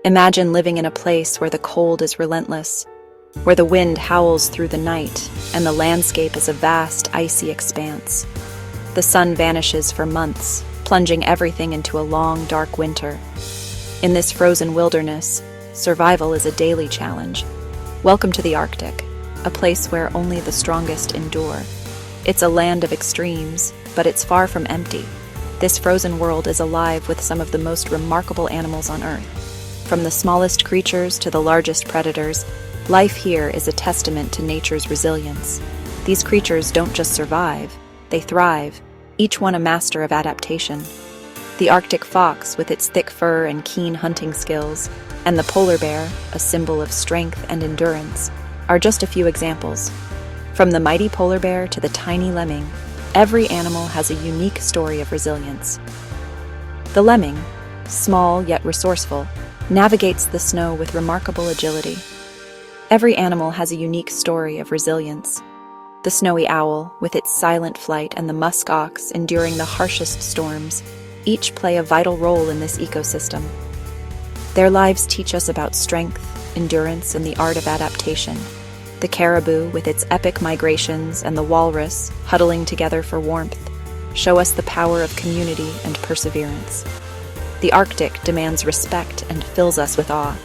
Imagine living in a place where the cold is relentless, where the wind howls through the night, and the landscape is a vast, icy expanse. The sun vanishes for months, plunging everything into a long, dark winter. In this frozen wilderness, survival is a daily challenge. Welcome to the Arctic, a place where only the strongest endure. It's a land of extremes, but it's far from empty. This frozen world is alive with some of the most remarkable animals on Earth. From the smallest creatures to the largest predators, life here is a testament to nature's resilience. These creatures don't just survive, they thrive, each one a master of adaptation. The Arctic fox, with its thick fur and keen hunting skills, and the polar bear, a symbol of strength and endurance, are just a few examples. From the mighty polar bear to the tiny lemming, every animal has a unique story of resilience. The lemming, small yet resourceful, navigates the snow with remarkable agility. Every animal has a unique story of resilience. The snowy owl, with its silent flight, and the musk ox enduring the harshest storms, each play a vital role in this ecosystem. Their lives teach us about strength, endurance, and the art of adaptation. The caribou, with its epic migrations, and the walrus, huddling together for warmth, show us the power of community and perseverance. The Arctic demands respect and fills us with awe.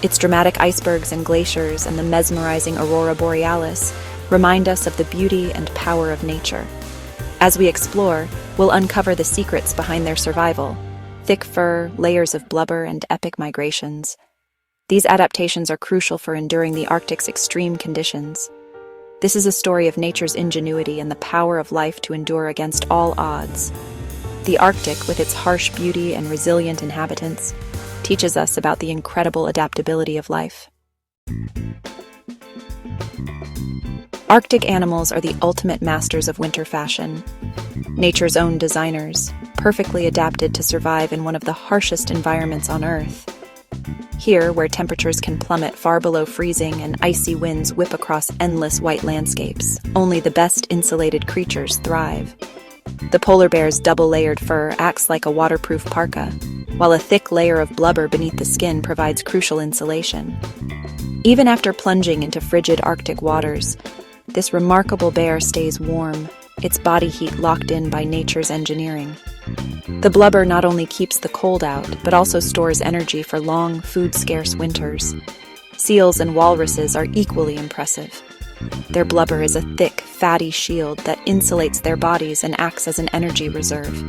Its dramatic icebergs and glaciers and the mesmerizing aurora borealis remind us of the beauty and power of nature. As we explore, we'll uncover the secrets behind their survival: thick fur, layers of blubber, and epic migrations. These adaptations are crucial for enduring the Arctic's extreme conditions. This is a story of nature's ingenuity and the power of life to endure against all odds. The Arctic, with its harsh beauty and resilient inhabitants, teaches us about the incredible adaptability of life. Arctic animals are the ultimate masters of winter fashion. Nature's own designers, perfectly adapted to survive in one of the harshest environments on Earth. Here, where temperatures can plummet far below freezing and icy winds whip across endless white landscapes, only the best insulated creatures thrive. The polar bear's double-layered fur acts like a waterproof parka, while a thick layer of blubber beneath the skin provides crucial insulation. Even after plunging into frigid Arctic waters, this remarkable bear stays warm, its body heat locked in by nature's engineering. The blubber not only keeps the cold out, but also stores energy for long, food-scarce winters. Seals and walruses are equally impressive. Their blubber is a thick, fatty shield that insulates their bodies and acts as an energy reserve.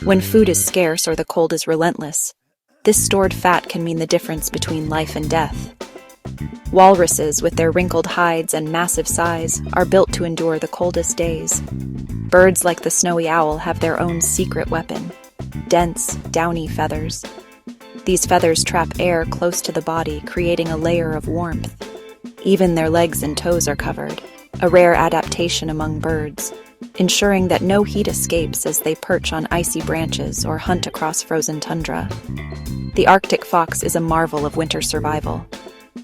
When food is scarce or the cold is relentless, this stored fat can mean the difference between life and death. Walruses, with their wrinkled hides and massive size, are built to endure the coldest days. Birds like the snowy owl have their own secret weapon: dense, downy feathers. These feathers trap air close to the body, creating a layer of warmth. Even their legs and toes are covered, a rare adaptation among birds, ensuring that no heat escapes as they perch on icy branches or hunt across frozen tundra. The Arctic fox is a marvel of winter survival.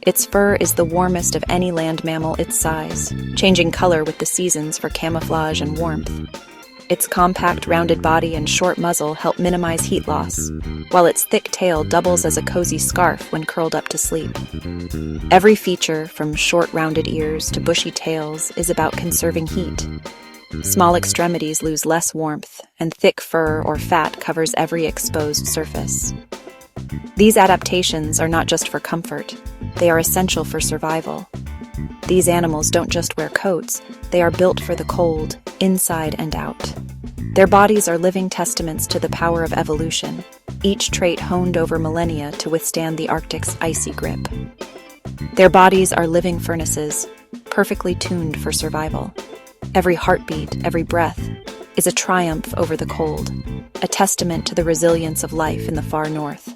Its fur is the warmest of any land mammal its size, changing color with the seasons for camouflage and warmth. Its compact, rounded body and short muzzle help minimize heat loss, while its thick tail doubles as a cozy scarf when curled up to sleep. Every feature, from short, rounded ears to bushy tails, is about conserving heat. Small extremities lose less warmth, and thick fur or fat covers every exposed surface. These adaptations are not just for comfort, they are essential for survival. These animals don't just wear coats, they are built for the cold, inside and out. Their bodies are living testaments to the power of evolution, each trait honed over millennia to withstand the Arctic's icy grip. Their bodies are living furnaces, perfectly tuned for survival. Every heartbeat, every breath, is a triumph over the cold, a testament to the resilience of life in the far north.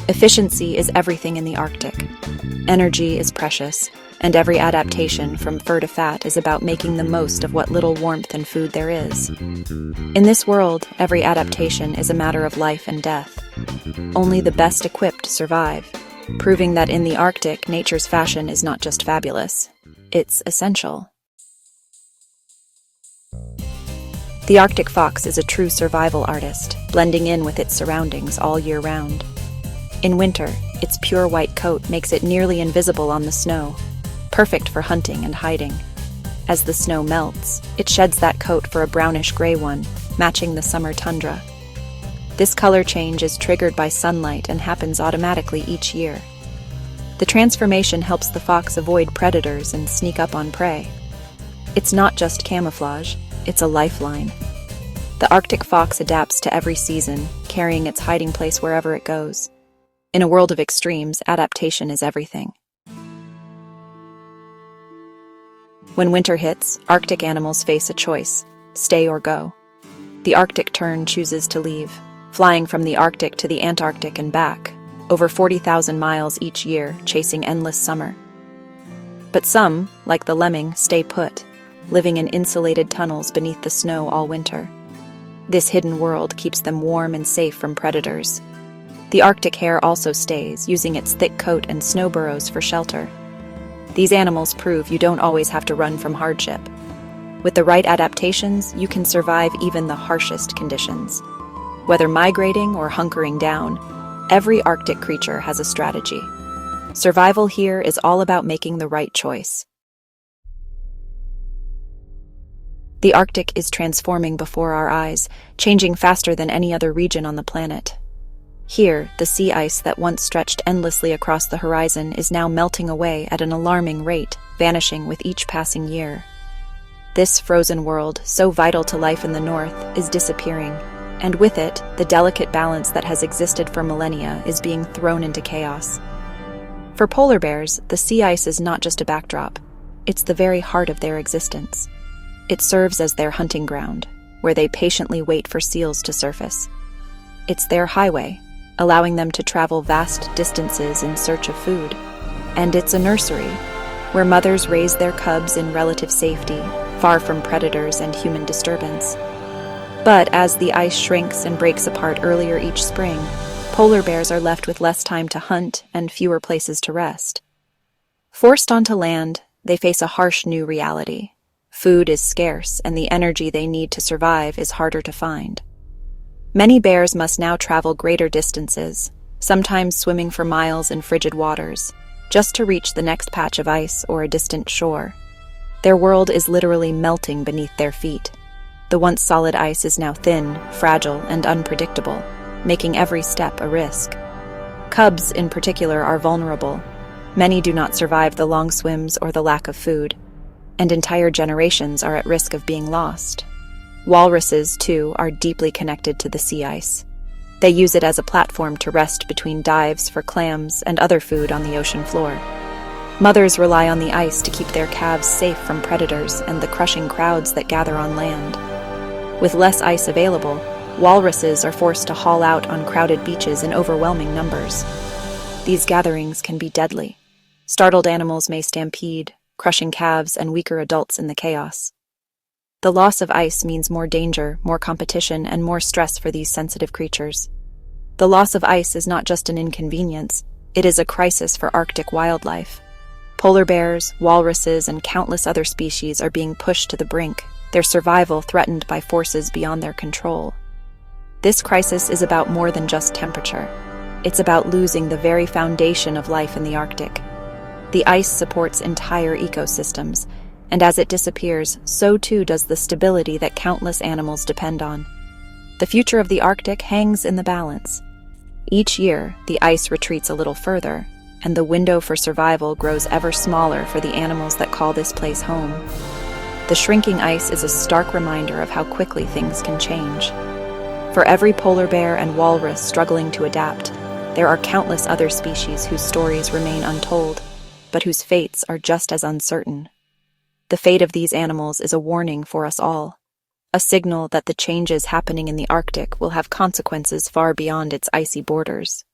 Efficiency is everything in the Arctic. Energy is precious, and every adaptation from fur to fat is about making the most of what little warmth and food there is. In this world, every adaptation is a matter of life and death. Only the best equipped survive, proving that in the Arctic, nature's fashion is not just fabulous, it's essential. The Arctic fox is a true survival artist, blending in with its surroundings all year round. In winter, Its pure white coat makes it nearly invisible on the snow, perfect for hunting and hiding. As the snow melts, it sheds that coat for a brownish-gray one, matching the summer tundra. This color change is triggered by sunlight and happens automatically each year. The transformation helps the fox avoid predators and sneak up on prey. It's not just camouflage, it's a lifeline. The Arctic fox adapts to every season, carrying its hiding place wherever it goes. In a world of extremes, adaptation is everything. When winter hits, Arctic animals face a choice: stay or go. The Arctic tern chooses to leave, flying from the Arctic to the Antarctic and back, over 40,000 miles each year, chasing endless summer. But some, like the lemming, stay put, living in insulated tunnels beneath the snow all winter. This hidden world keeps them warm and safe from predators. The Arctic hare also stays, using its thick coat and snow burrows for shelter. These animals prove you don't always have to run from hardship. With the right adaptations, you can survive even the harshest conditions. Whether migrating or hunkering down, every Arctic creature has a strategy. Survival here is all about making the right choice. The Arctic is transforming before our eyes, changing faster than any other region on the planet. Here, the sea ice that once stretched endlessly across the horizon is now melting away at an alarming rate, vanishing with each passing year. This frozen world, so vital to life in the north, is disappearing, and with it, the delicate balance that has existed for millennia is being thrown into chaos. For polar bears, the sea ice is not just a backdrop, it's the very heart of their existence. It serves as their hunting ground, where they patiently wait for seals to surface. It's their highway, allowing them to travel vast distances in search of food. And it's a nursery, where mothers raise their cubs in relative safety, far from predators and human disturbance. But as the ice shrinks and breaks apart earlier each spring, polar bears are left with less time to hunt and fewer places to rest. Forced onto land, they face a harsh new reality. Food is scarce, and the energy they need to survive is harder to find. Many bears must now travel greater distances, sometimes swimming for miles in frigid waters, just to reach the next patch of ice or a distant shore. Their world is literally melting beneath their feet. The once solid ice is now thin, fragile, and unpredictable, making every step a risk. Cubs, in particular, are vulnerable. Many do not survive the long swims or the lack of food, and entire generations are at risk of being lost. Walruses, too, are deeply connected to the sea ice. They use it as a platform to rest between dives for clams and other food on the ocean floor. Mothers rely on the ice to keep their calves safe from predators and the crushing crowds that gather on land. With less ice available, walruses are forced to haul out on crowded beaches in overwhelming numbers. These gatherings can be deadly. Startled animals may stampede, crushing calves and weaker adults in the chaos. The loss of ice means more danger, more competition, and more stress for these sensitive creatures. The loss of ice is not just an inconvenience, it is a crisis for Arctic wildlife. Polar bears, walruses, and countless other species are being pushed to the brink, their survival threatened by forces beyond their control. This crisis is about more than just temperature. It's about losing the very foundation of life in the Arctic. The ice supports entire ecosystems, and as it disappears, so too does the stability that countless animals depend on. The future of the Arctic hangs in the balance. Each year, the ice retreats a little further, and the window for survival grows ever smaller for the animals that call this place home. The shrinking ice is a stark reminder of how quickly things can change. For every polar bear and walrus struggling to adapt, there are countless other species whose stories remain untold, but whose fates are just as uncertain. The fate of these animals is a warning for us all, a signal that the changes happening in the Arctic will have consequences far beyond its icy borders.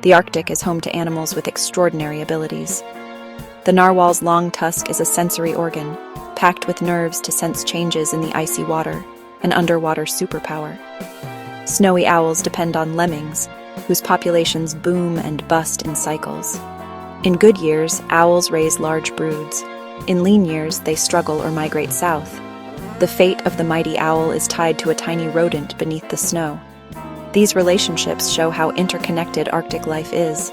The Arctic is home to animals with extraordinary abilities. The narwhal's long tusk is a sensory organ, packed with nerves to sense changes in the icy water, an underwater superpower. Snowy owls depend on lemmings, whose populations boom and bust in cycles. In good years, owls raise large broods. In lean years, they struggle or migrate south. The fate of the mighty owl is tied to a tiny rodent beneath the snow. These relationships show how interconnected Arctic life is.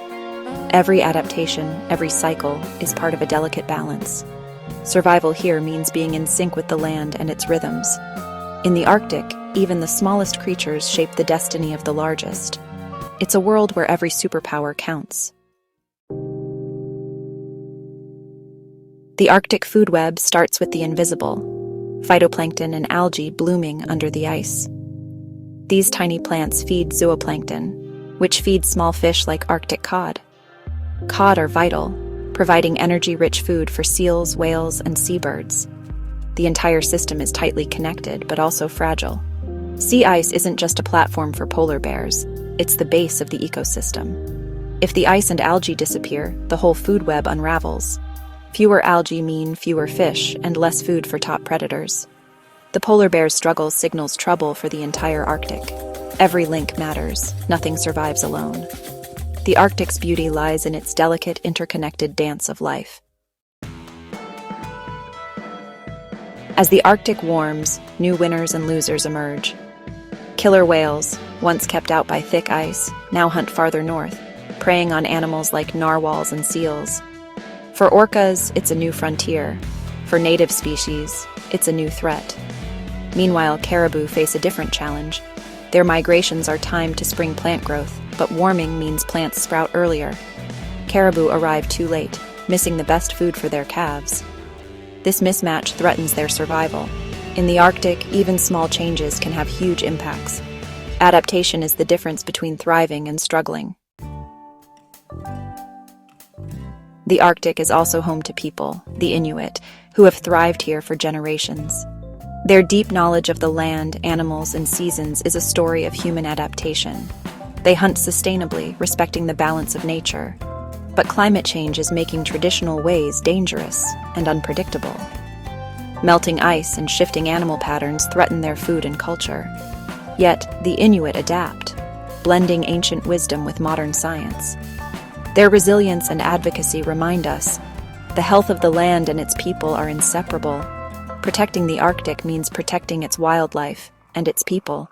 Every adaptation, every cycle, is part of a delicate balance. Survival here means being in sync with the land and its rhythms. In the Arctic, even the smallest creatures shape the destiny of the largest. It's a world where every superpower counts. The Arctic food web starts with the invisible, phytoplankton and algae blooming under the ice. These tiny plants feed zooplankton, which feeds small fish like Arctic cod. Cod are vital, providing energy-rich food for seals, whales, and seabirds. The entire system is tightly connected, but also fragile. Sea ice isn't just a platform for polar bears, it's the base of the ecosystem. If the ice and algae disappear, the whole food web unravels. Fewer algae mean fewer fish and less food for top predators. The polar bear's struggle signals trouble for the entire Arctic. Every link matters, nothing survives alone. The Arctic's beauty lies in its delicate, interconnected dance of life. As the Arctic warms, new winners and losers emerge. Killer whales, once kept out by thick ice, now hunt farther north, preying on animals like narwhals and seals. For orcas, it's a new frontier. For native species, it's a new threat. Meanwhile, caribou face a different challenge. Their migrations are timed to spring plant growth, but warming means plants sprout earlier. Caribou arrive too late, missing the best food for their calves. This mismatch threatens their survival. In the Arctic, even small changes can have huge impacts. Adaptation is the difference between thriving and struggling. The Arctic is also home to people, the Inuit, who have thrived here for generations. Their deep knowledge of the land, animals, and seasons is a story of human adaptation. They hunt sustainably, respecting the balance of nature. But climate change is making traditional ways dangerous and unpredictable. Melting ice and shifting animal patterns threaten their food and culture. Yet, the Inuit adapt, blending ancient wisdom with modern science. Their resilience and advocacy remind us the health of the land and its people are inseparable. Protecting the Arctic means protecting its wildlife and its people.